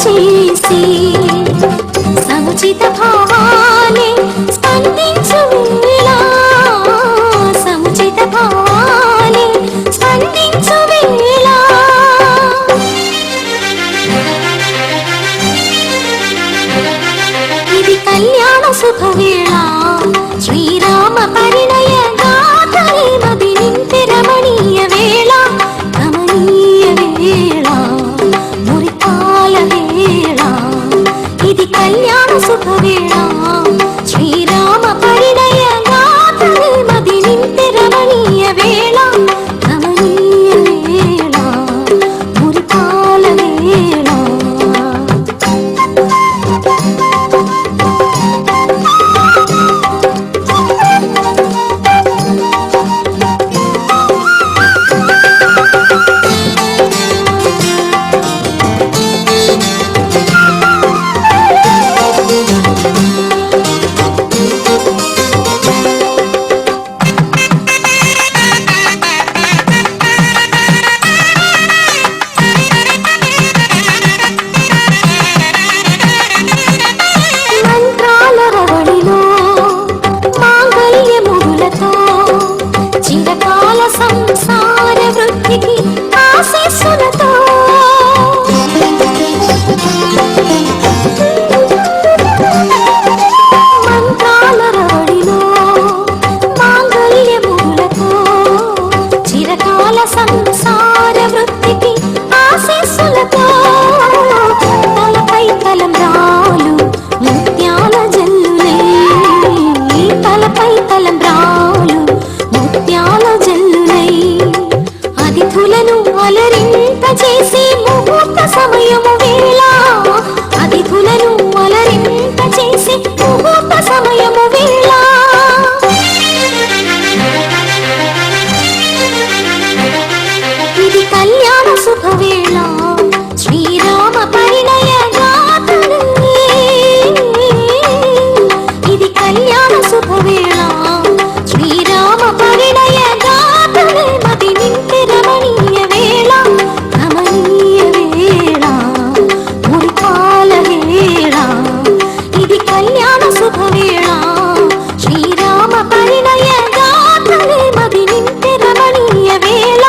చేసి సముచిత భావాలే స్పందించు వేళ, సముచిత భావాలే స్పందించు వేళ. ఇది కళ్యాణ శుభవేళ, శ్రీరామ పరిణయ గాథలే మది నింపి రమణీయ వేళ, రమణీయ వేళ, మురిపాల వేళ. ఇది కళ్యాణ శుభవేళ, శ్రీరామ పరిణయ గాథలే మది నింపి రమణీయ వేళ, రమణీయ వేళ, మురిపాల వేళ. సంసార వృద్ధికి ఆశీస్సులతో మంత్రాల రవడిలో మాంగళ్యములతో చిరకాల సంసార వృద్ధికి ఆశీస్సులతో తలపై తలంబ్రాలు ముత్యాల జల్లులే, తలపై తలంబ్రాలు ముత్యాల జల్లులై అతిథులను అలరింపచేసి ముహూర్త సమయము వేళ, అతిథులను అలరింపచేసి ముహూర్త సమయము వేళ. ఇది కళ్యాణ శుభవేళ, శ్రీరామ పరిణయ గాథలే. ఇది కళ్యాణ శుభవేళ, శ్రీరామ పరిణయ గాథలే మది నింపి రమణీయ వేళ, రమణీయ వేళ, మురిపాల వేళ. ఇది కళ్యాణ శుభవేళ, శ్రీరామ పరిణయ గాథలే మది నింపి రమణీయ వేళ,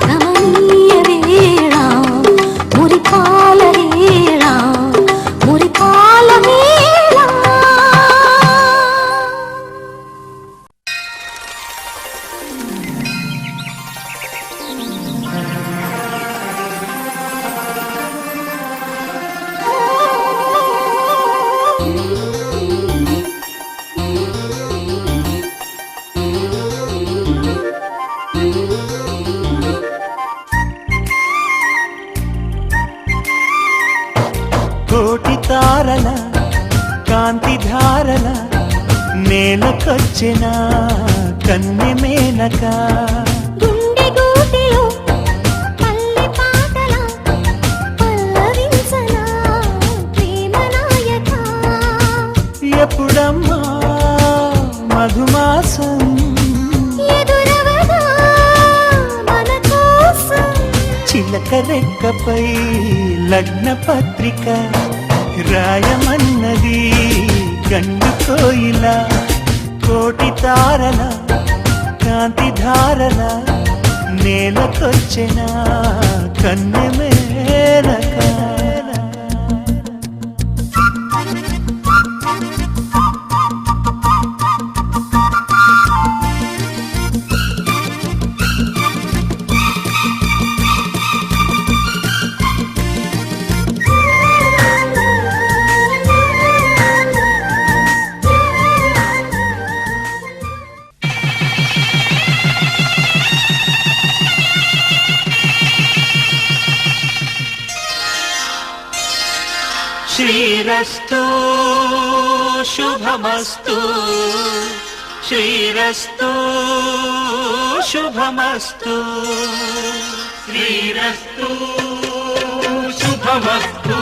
రమణీయ వేళ, మురిపాల వేళ, మురిపాల వేళ. కోటి తారల కాంతి ధారల నేలకొచ్చిన కన్నె మేనక, గుండె గూటిలో పల్లె పాటల పల్లవించనా ప్రేమ నాయక. ఎప్పుడమ్మా మధుమాసం ఎదురవదా మన కోసం, చిలక రెక్కపై లగ్న పత్రిక రాయమన్నది గండు కోయిల. కోటి తారల కాంతి ధారల నేలకొచ్చిన కన్నె మేనక. శ్రీరస్తు శుభమస్తు, శ్రీరస్తు శుభమస్తు, శ్రీరస్తు శుభమస్తు,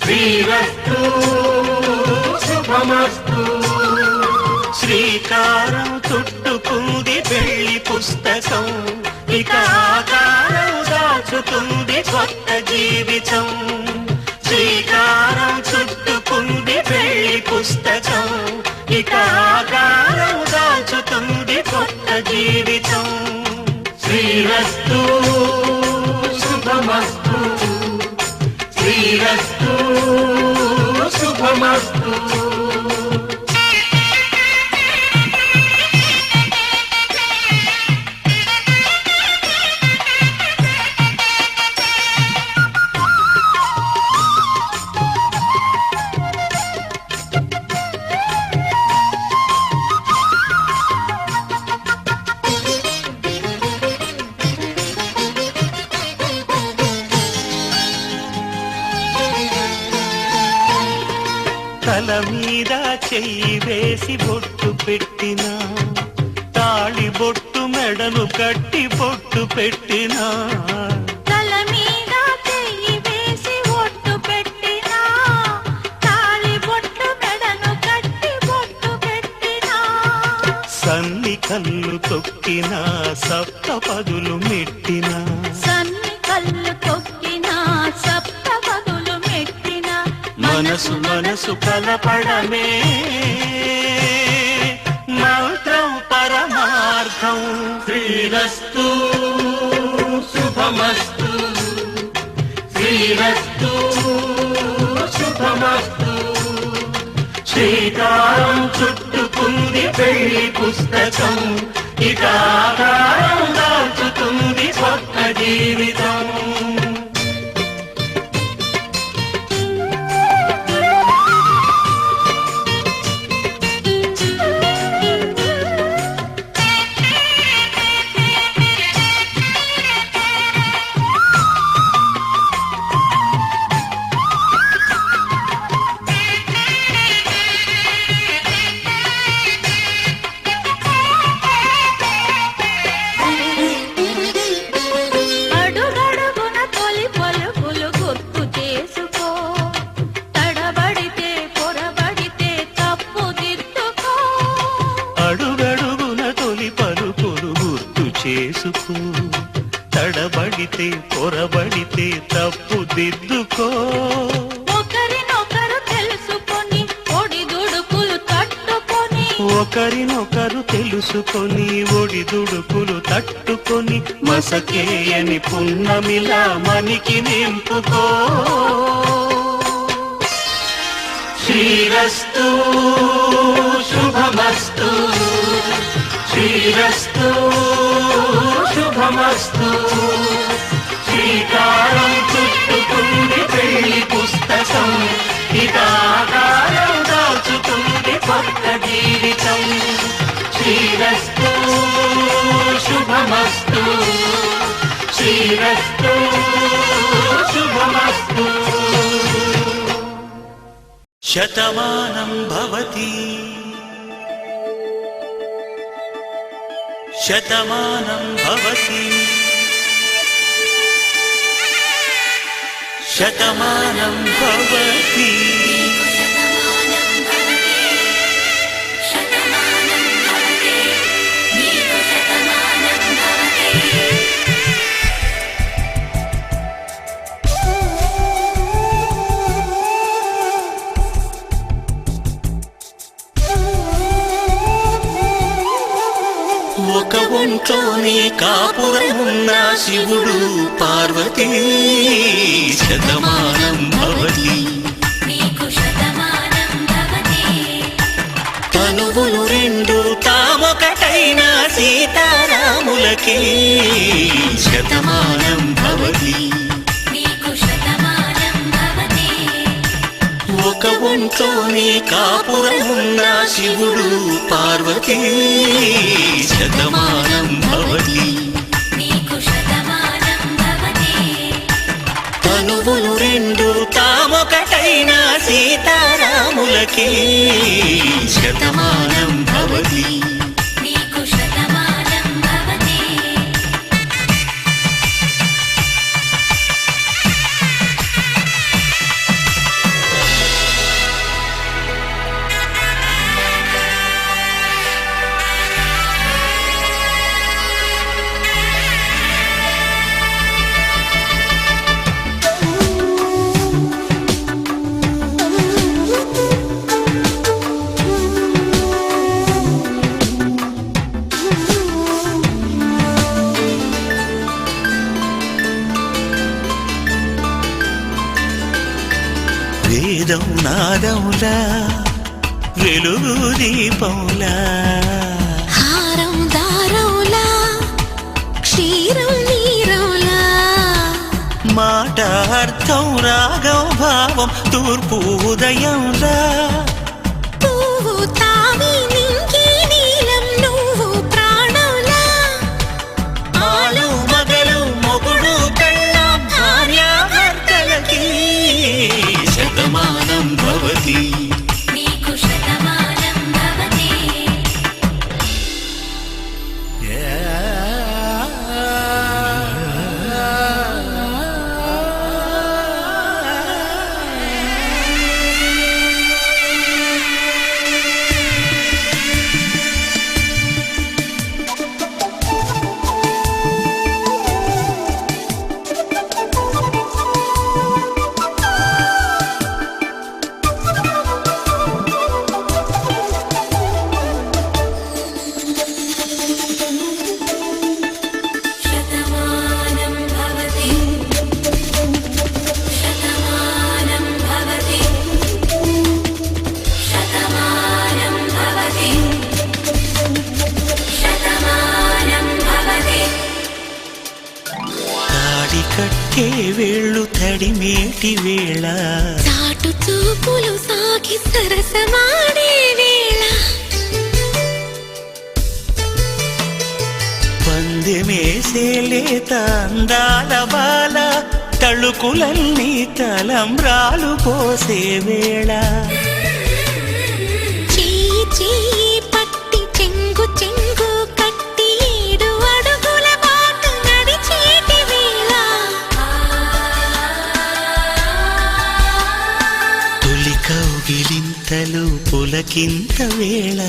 శ్రీరస్తు శుభమస్తు. శ్రీకారం చుట్టుకుంది పెళ్లి పుస్తకం, ఇక ఆకారం దాచుతుంది కొత్త జీవితం. శ్రీకారం చుట్టుకుంది పెళ్లి పుస్తకం ఇక ఆకారం దాల్చుతుంది కొత్త జీవితం శ్రీరస్తు శుభమస్తు శ్రీరస్తు శుభమస్తు తల మీద చెయ్యి వేసి బొట్టు పెట్టినా తాళి బొట్టు మెడను కట్టి బొట్టు పెట్టినా తల మీద చెయ్యి వేసి ఒట్టు పెట్టినా తాళి బొట్టు మెడను కట్టి బొట్టు పెట్టినా సన్ని కళ్ళు తొక్కినా సప్త పదులు మెట్టినా సన్ని కళ్ళు తొక్కినా సప్త పదులు మెట్టినా మనసు మనసు కలపడమే మంత్రం పరమార్థం శ్రీరస్తు శుభమస్తు శ్రీరస్తు శుభమస్తు శ్రీకారం చుట్టుకుంది పెళ్లి పుస్తకం ఇక ఆకారం దాల్చుతుంది కొత్త జీవితం అడుగడుగున తొలి పలుకులు గుర్తు చేసుకో తడబడితే పొరబడితే తప్పు దిద్దుకో అడుగడుగున తొలి పలుకులు గుర్తు చేసుకో తడబడితే పొరబడితే తప్పు దిద్దుకో ఒకరినొకరు తెలుసుకొని ఒడిదుడుకులు తట్టుకొని ఒకరినొకరు తెలుసుకొని ఒడిదుడుకులు తట్టుకొని మసకేయని పున్నమిలా మనికి నింపుకో శ్రీరస్తు శుభమస్తు శ్రీరస్తు శుభమస్తు శ్రీకారం చుట్టుకుంది పెళ్లి పుస్తకం ఇక ఆకారం దాల్చుతుంది కొత్త జీవితం శ్రీరస్తు శుభమస్తు శ్రీరస్తు శుభమస్తు శతమానం భవతి శతమానం భవతి శతమానం భవతి ఒక ఒంట్లోనే కాపురమున్న శివుడు పార్వతీ శతమానం భవతి తనువులు రెండు తామొకటైన సీతారాములకి శతమానం భవతి ఒక ఒంట్లోనే కాపురమున్న శివుడు పార్వతీ శతమానం భవతి తనువులు రెండు తామొకటైన సీతారాములకి శతమానం భవతి వేదం నాదములా వెలుగు దీపంలా హారం దారంలా క్షీరం నీరంలా మాట అర్థం రాగం భావం తూర్పు ఉదయంలా పువ్వు తావి నింగి నీలం నువ్వు ప్రాణంలా ఆలు మగలు మొగుడు కళ్ళ భార్యాభర్తలకి శతమానం భవతి నీకు శతమానం భవతి శతమానం భవతి శతమానం భవతి శతమానం భవతి శతమానం భవతి తాడి కట్టే వేళ్ళు తడిమేటి వేళ చాటు చూపులు సాగి సరసమాడే వేళ పందెమేసే లేత అందాల బాల తళుకులన్నీ తలంబ్రాలు పోసే వేళ చెయ్యి చెయ్యి పట్టి చెంగు చెంగు కట్టి 7 అడుగుల బాట నడిచేటి వేళ తొలి కౌగిలింతలు పులకింత వేళ